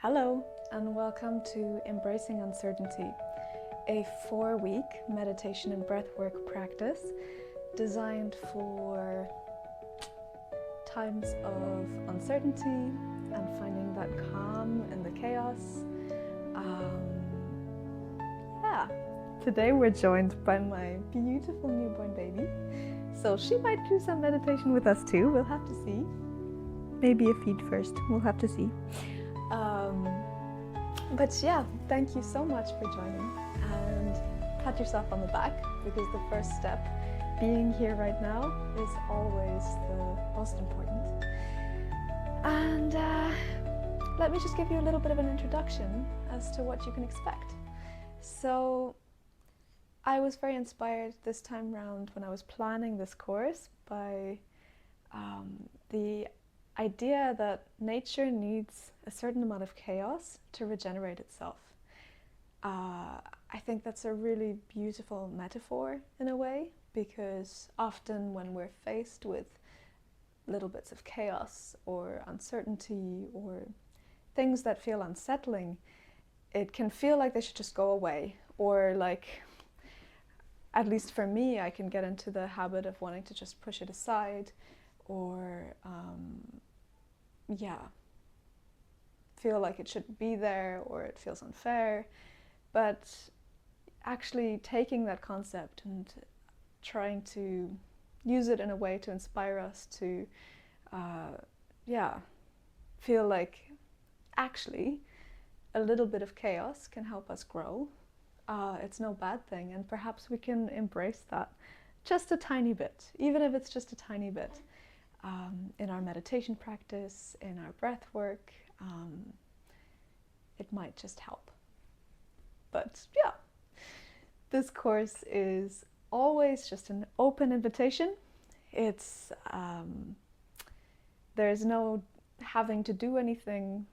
Hello and welcome to Embracing Uncertainty, a 4-week meditation and breathwork practice designed for times of uncertainty and finding that calm in the chaos. Today we're joined by my beautiful newborn baby, so she might do some meditation with us too. We'll have to see. Maybe a feed first, we'll have to see. But yeah, thank you so much for joining, and pat yourself on the back, because the first step, being here right now, is always the most important. And let me just give you a little bit of an introduction as to what you can expect. So I was very inspired this time round when I was planning this course by the idea that nature needs a certain amount of chaos to regenerate itself. I think that's a really beautiful metaphor in a way, because often when we're faced with little bits of chaos or uncertainty or things that feel unsettling, it can feel like they should just go away, or like, at least for me, I can get into the habit of wanting to just push it aside, or feel like it shouldn't be there, or it feels unfair. But actually taking that concept and trying to use it in a way to inspire us to feel like actually a little bit of chaos can help us grow. It's no bad thing, and perhaps we can embrace that just a tiny bit, even if it's just a tiny bit. In our meditation practice, in our breath work, it might just help. But yeah, this course is always just an open invitation. It's there's no having to do anything.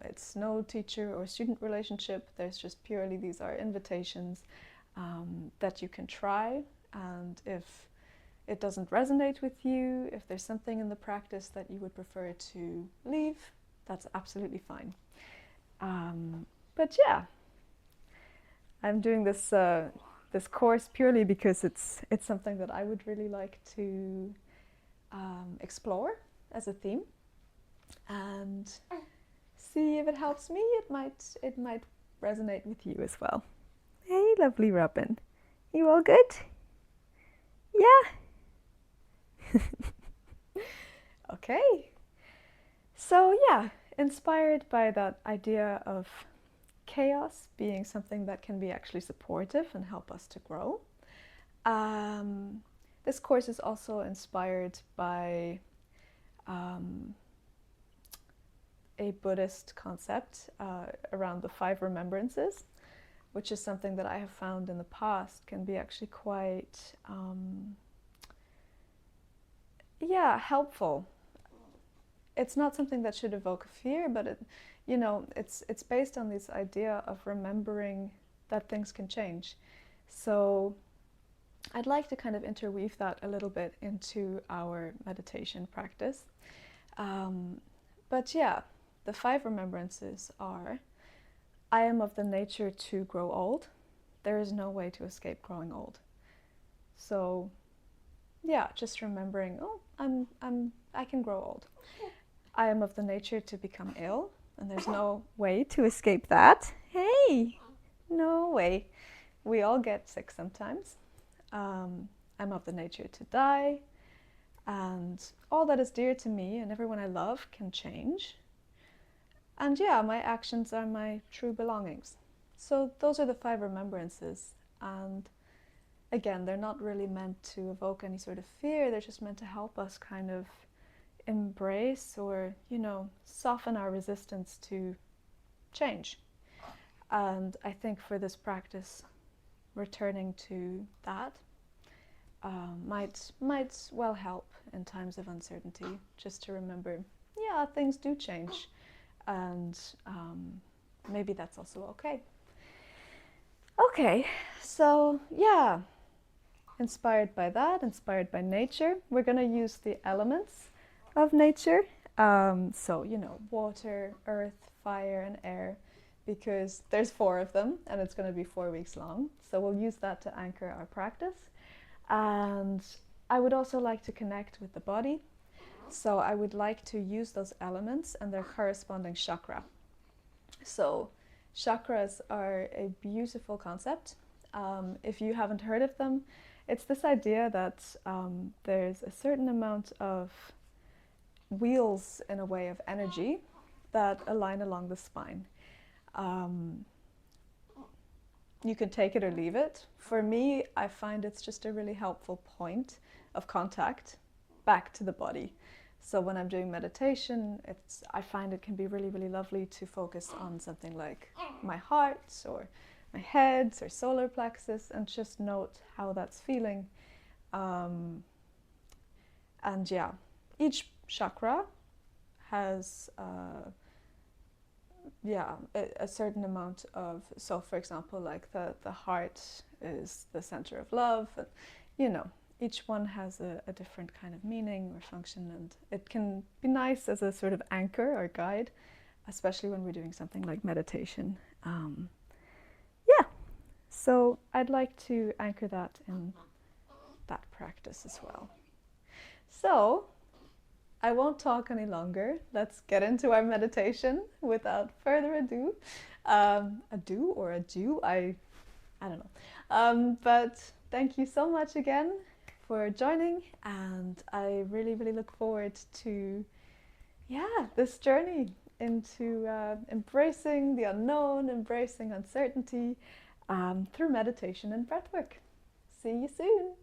It's no teacher or student relationship. There's just purely, these are invitations that you can try, and if it doesn't resonate with you, if there's something in the practice that you would prefer to leave, that's absolutely fine. But yeah, I'm doing this this course purely because it's something that I would really like to explore as a theme, and see if it helps me. It might resonate with you as well. Hey, lovely Robin, you all good? Yeah. Okay, so yeah, inspired by that idea of chaos being something that can be actually supportive and help us to grow. This course is also inspired by a Buddhist concept around the 5 remembrances, which is something that I have found in the past can be actually quite helpful. It's not something that should evoke fear, but it's based on this idea of remembering that things can change. So I'd like to kind of interweave that a little bit into our meditation practice. But yeah, the 5 remembrances are: I am of the nature to grow old. There is no way to escape growing old. So yeah, just remembering, I can grow old. I am of the nature to become ill, and there's no way to escape that. Hey, no way. We all get sick sometimes. I'm of the nature to die, and all that is dear to me and everyone I love can change. And yeah, my actions are my true belongings. So those are the 5 remembrances, and again, they're not really meant to evoke any sort of fear. They're just meant to help us kind of embrace or, soften our resistance to change. And I think for this practice, returning to that might well help in times of uncertainty, just to remember, yeah, things do change, and maybe that's also okay. Okay, so yeah, inspired by that, inspired by nature, we're going to use the elements of nature So, you know, water, earth, fire, and air, because there's 4 of them and it's going to be 4 weeks long. So we'll use that to anchor our practice. And I would also like to connect with the body. So I would like to use those elements and their corresponding chakra. So chakras are a beautiful concept. If you haven't heard of them, it's this idea that there's a certain amount of wheels, in a way, of energy that align along the spine. You can take it or leave it. For me, I find it's just a really helpful point of contact back to the body. So when I'm doing meditation, I find it can be really, really lovely to focus on something like my heart or my head or solar plexus and just note how that's feeling. And yeah, each chakra has a certain amount of, so for example, like the heart is the center of love, and you know, each one has a different kind of meaning or function, and it can be nice as a sort of anchor or guide, especially when we're doing something like meditation. Yeah, so I'd like to anchor that in that practice as well. So I won't talk any longer. Let's get into our meditation without further ado. Ado or ado, I don't know. But thank you so much again for joining, and I really, really look forward to, this journey into embracing the unknown, embracing uncertainty through meditation and breathwork. See you soon.